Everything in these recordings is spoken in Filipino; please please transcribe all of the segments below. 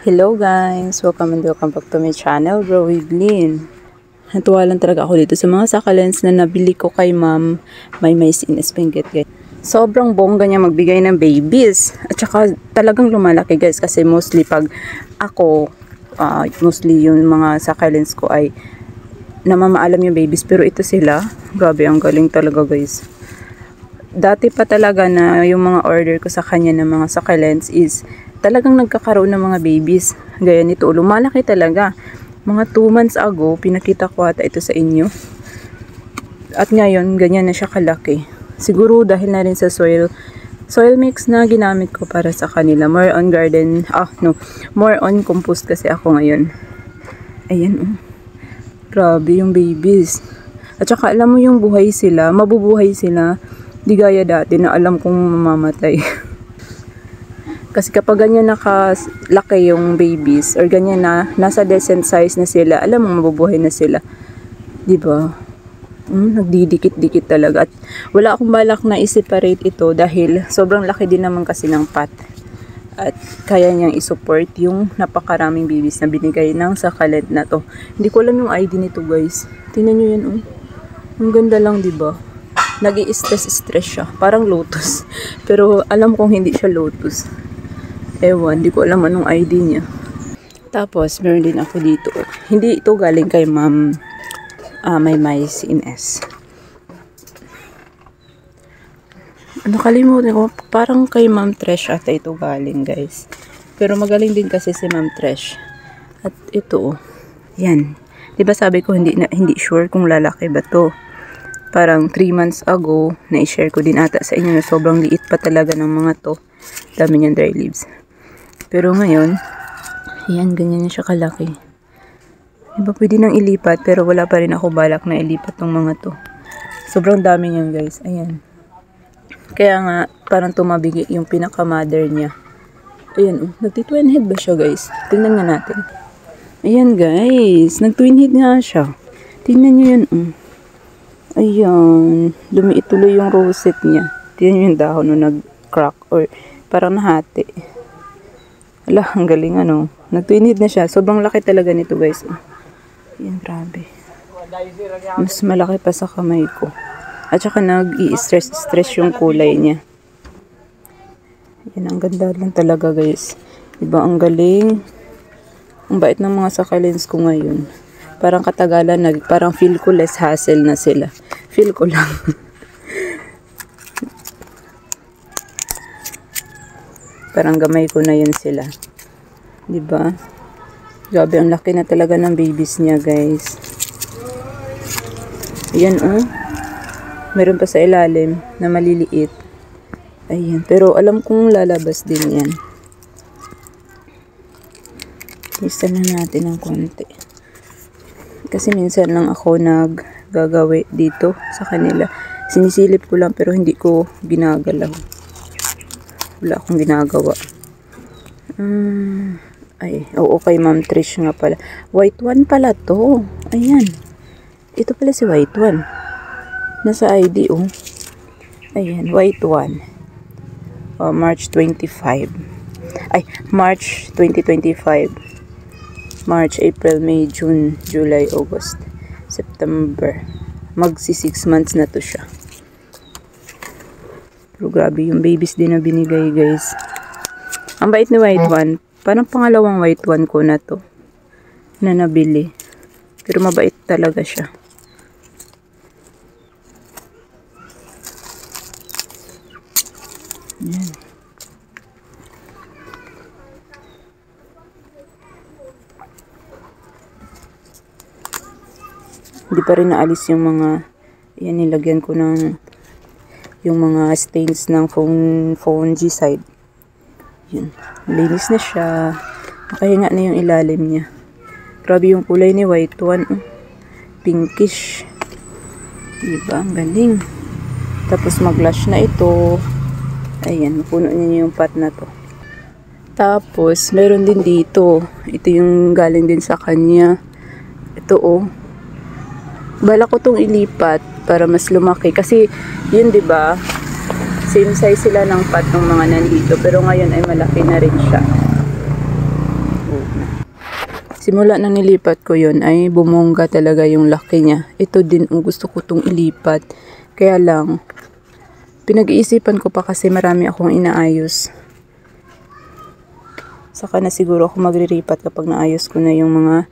Hello guys! Welcome back to my channel, Bro with Lynn. Natuwa lang talaga ako dito sa mga succulents na nabili ko kay ma'am. May in Espinget guys. Sobrang bongga niya magbigay ng babies. At saka talagang lumalaki guys kasi mostly pag ako, mostly yung mga succulents ko ay namamaalam yung babies. Pero ito sila, grabe ang galing talaga guys. Dati pa talaga na yung mga order ko sa kanya ng mga succulents is talagang nagkakaroon ng mga babies. Gaya nito, lumalaki talaga. Mga 2 months ago, pinakita ko ata ito sa inyo. At ngayon, ganyan na siya kalaki. Siguro dahil na rin sa soil mix na ginamit ko para sa kanila. More on more on compost kasi ako ngayon. Ayan, grabe yung babies. At saka alam mo yung buhay sila, mabubuhay sila. Di gaya dati na alam kong mamamatay. Kasi kapag ganyan nakalaki yung babies or ganyan na nasa decent size na sila, alam mo mabubuhay na sila. 'Di ba? Nagdidikit-dikit talaga. At wala akong balak na i-separate ito dahil sobrang laki din naman kasi ng pot. At kaya niyang i-support yung napakaraming babies na binigay ng succulent na to. Hindi ko alam yung ID nito guys. Tingnan niyo yan oh. Ang ganda lang 'di ba? Nag-i-stress siya. Parang lotus. Pero alam kong hindi siya lotus. Ewan, di ko alam anong ID niya. Tapos, meron din ako dito. Hindi ito galing kay ma'am in S. Nakalimutan ko. Parang kay ma'am Tresh ata ito galing guys. Pero magaling din kasi si ma'am Tresh. At ito, yan. Diba sabi ko hindi sure kung lalaki ba to. Parang 3 months ago, na-share ko din ata sa inyo na sobrang liit pa talaga ng mga to. Dami niyang dry leaves. Pero ngayon, yan, ganyan na siya kalaki. Diba pwede nang ilipat, pero wala pa rin ako balak na ilipat tong mga to. Sobrang dami niyan guys, ayan. Kaya nga, parang tumabigi yung pinaka-mother niya. Ayan, nagti-twin head ba siya guys? Tingnan nga natin. Ayan guys, nag-twin head nga siya. Tingnan niyo yan, Ayan, lumiit tuloy yung rosette niya. Tingnan yung dahon na nag-crack or parang nahati. Ala, ang galing Nag-twinid na siya. Sobrang laki talaga nito guys. Ayan, grabe. Mas malaki pa sa kamay ko. At saka nag-i-stress yung kulay niya. Ayan, ang ganda lang talaga guys. Diba, ang galing. Ang bait ng mga succulents ko ngayon. Parang katagalan, parang feel ko less hassle na sila. Feel ko lang. Parang gamay ko na yun sila. Diba? Grabe, ang laki na talaga ng babies niya, guys. Ayan, meron pa sa ilalim na maliliit. Ayan. Pero alam kong lalabas din yan. Isa na natin ng konti. Kasi minsan lang ako naggagawi dito sa kanila. Sinisilip ko lang pero hindi ko ginagalaw. Wala akong ginagawa. Ay, oo, kay Ma'am Trish nga pala. White one pala to. Ayan. Ito pala si White one. Nasa ID, Ayan, White one. March 25. Ay, March 2025. March, April, May, June, July, August, September. Magsi 6 months na to siya. Pero grabe yung babies din na binigay guys. Ang bait ni White one. Parang pangalawang White one ko na to. Na nabili. Pero mabait talaga siya. Yan. Hindi pa rin naalis yung mga, yan, nilagyan ko ng yung mga stains ng fungicide. Yun, linis na siya. Nakahinga na yung ilalim niya. Grabe yung kulay ni White one, pinkish. Diba, ang galing. Tapos mag-lash na ito. Ayan, puno niya yung pot na to. Tapos, meron din dito. Ito yung galing din sa kanya. Ito, bala ko tong ilipat para mas lumaki kasi yun 'di ba, same size sila ng pot ng mga nandito pero ngayon ay malaki na rin siya. Simula nang nilipat ko yun ay bumongga talaga yung laki niya. Ito din ang gusto ko tong ilipat. Kaya lang, pinag-iisipan ko pa kasi marami akong inaayos. Saka na siguro ako magriripat kapag naayos ko na yung mga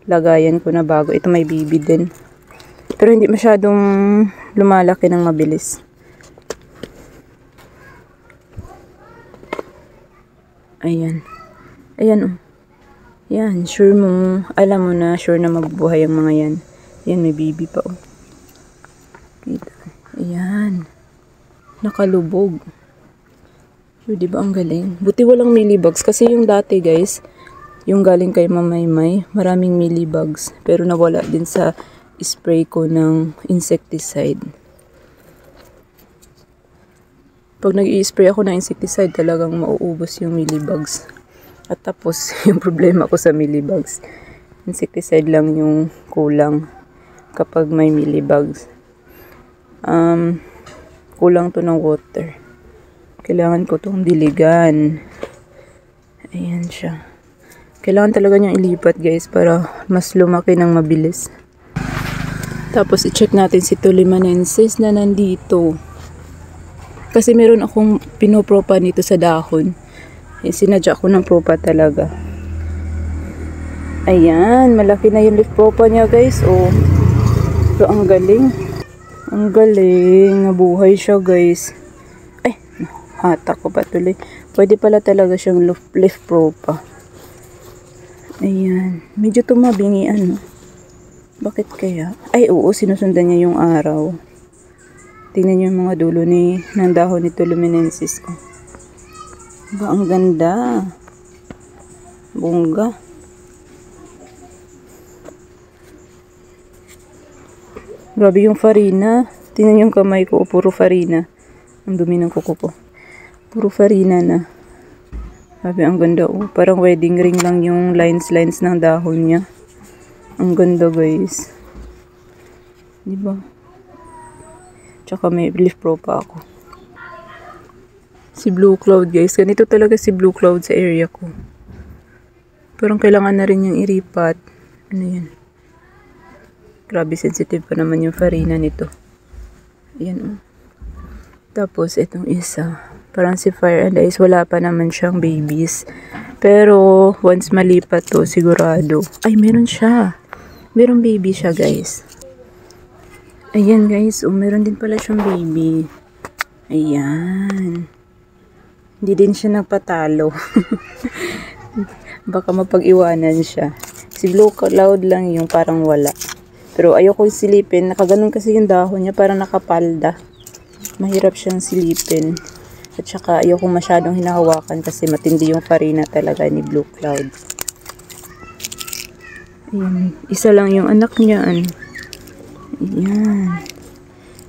lagayan ko na bago. Ito may baby din. Pero hindi masyadong lumalaki ng mabilis. Ayan. Ayan oh. Yan, sure mo, alam mo na, sure na mabubuhay ang mga yan. Yan, may baby pa oh. Kita. Ayan. Nakalubog. So, diba ang galing? Buti walang mealybugs. Kasi yung dati guys, yung galing kay Mamaymay, maraming mealybugs. Pero nawala din sa spray ko ng insecticide. Pag nag-i-spray ako ng insecticide, talagang mauubos yung mealybugs. At tapos, yung problema ko sa mealybugs, insecticide lang yung kulang kapag may mealybugs. Kulang to ng water. Kailangan ko tong diligan. Ayan siya. Kailangan talaga niyang ilipat guys para mas lumaki ng mabilis. Tapos i-check natin si Tolimanensis na nandito. Kasi meron akong pinopropa nito sa dahon. Sinadya ko ng propa talaga. Ayan, malaki na yung leaf propa niya guys. Oh. So, ang galing. Ang galing. Nabuhay siya guys. Ay, hatak ko pa tuloy. Pwede pala talaga siyang leaf propa. Ayan. Medyo tumabingi ano. Bakit kaya? Ay, oo, sinusundan niya yung araw. Tingnan niyo yung mga dulo ng dahon ni Tolimanensis ko. Ba, ang ganda. Bongga. Grabe yung farina. Tingnan yung kamay ko. Puro farina. Ang dumi ng kuko ko. Puro farina na. Grabe, ang ganda. Oh. Parang wedding ring lang yung lines ng dahon niya. Ang ganda guys. Diba? Tsaka may leaf pro pa ako. Si Blue Cloud guys. Ganito talaga si Blue Cloud sa area ko. Parang kailangan na rin yung iripat. Ano yan? Grabe sensitive pa naman yung farina nito. Ayan oh. Tapos itong isa. Parang si Fire and Ice. Wala pa naman siyang babies. Pero once malipat to sigurado. Ay meron siya. Merong baby siya guys. Ayan guys. Oh, meron din pala siyang baby. Ayan. Hindi din siya nagpatalo. Baka mapag-iwanan siya. Si Blue Cloud lang yung parang wala. Pero ayoko silipin. Nakaganon kasi yung dahon niya. Parang nakapalda. Mahirap siyang silipin. At saka ayoko masyadong hinahawakan kasi matindi yung farina talaga ni Blue Cloud. Ayan. Isa lang yung anak niya. Ayan.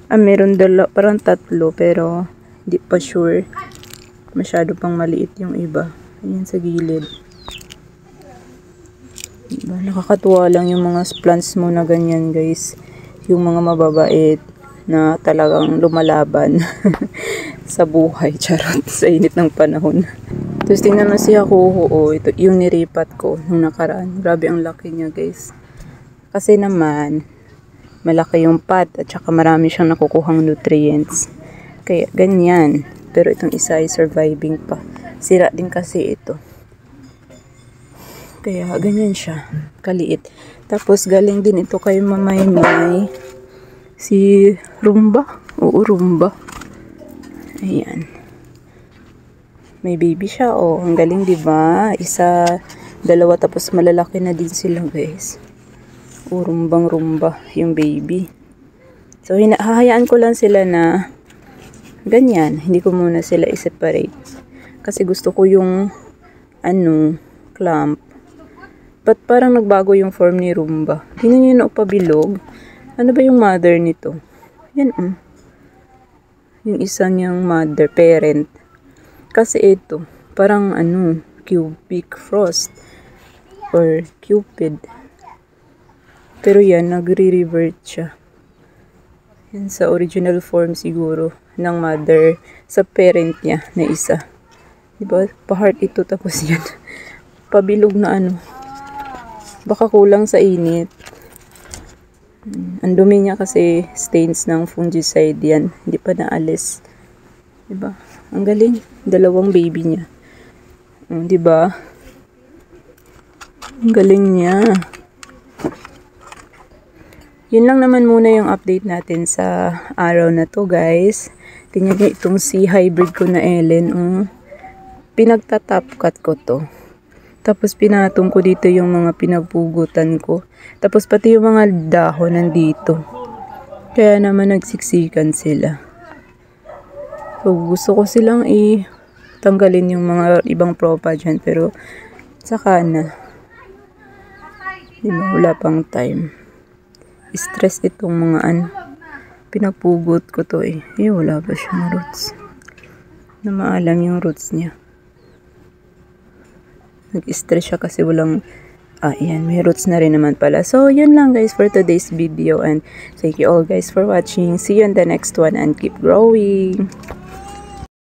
Meron parang tatlo pero hindi pa sure. Masyado pang maliit yung iba. Ayan sa gilid. Diba? Nakakatuwa lang yung mga plants mo na ganyan guys. Yung mga mababait na talagang lumalaban sa buhay. Charot. Sa init ng panahon. Tapos tingnan mo si Hakuho. Oh, ito yung niripat ko nung nakaraan. Grabe ang laki niya guys. Kasi naman malaki yung pot at saka marami siyang nakukuhang nutrients. Kaya ganyan. Pero itong isa ay surviving pa. Sira din kasi ito. Kaya ganyan siya. Kaliit. Tapos galing din ito kay Mamaymay. Si Rumba. Oo, Rumba. Ayan. May baby siya. Oh, ang galing diba? Isa, dalawa tapos malalaki na din sila guys. Oh, Rumba yung baby. So, hahayaan ko lang sila na ganyan, hindi ko muna sila i-separate. Kasi gusto ko yung, clamp. But parang nagbago yung form ni Rumba. Tingnan nyo na pabilog. Ano ba yung mother nito? Yan, yung isa niyang mother, parent. Kasi ito, parang cubic frost. Or cupid. Pero yan, nagre-revert siya. Yan sa original form siguro ng mother sa parent niya na isa. Diba? Pa-heart ito tapos yan. Pabilog na Baka kulang sa init. Ang dumi niya kasi stains ng fungicide yan. Hindi pa naalis. Diba? Ang galing. Dalawang baby niya. Diba? Ang galing niya. Yun lang naman muna yung update natin sa araw na to, guys. Tingnan niyo itong si hybrid ko na Ellen. Pinagtatop cut ko to. Tapos pinatong ko dito yung mga pinagpugutan ko. Tapos pati yung mga dahon nandito. Kaya naman nagsiksikan sila. So gusto ko silang tanggalin yung mga ibang propa dyan. Pero saka na. Diba, wala pang time. Stress itong mga pinagpugot ko to wala pa siyang roots. Na maalam yung roots niya. Nag-stress siya kasi walang yan, may roots na rin naman pala. So, yun lang guys for today's video and thank you all guys for watching. See you in the next one and keep growing.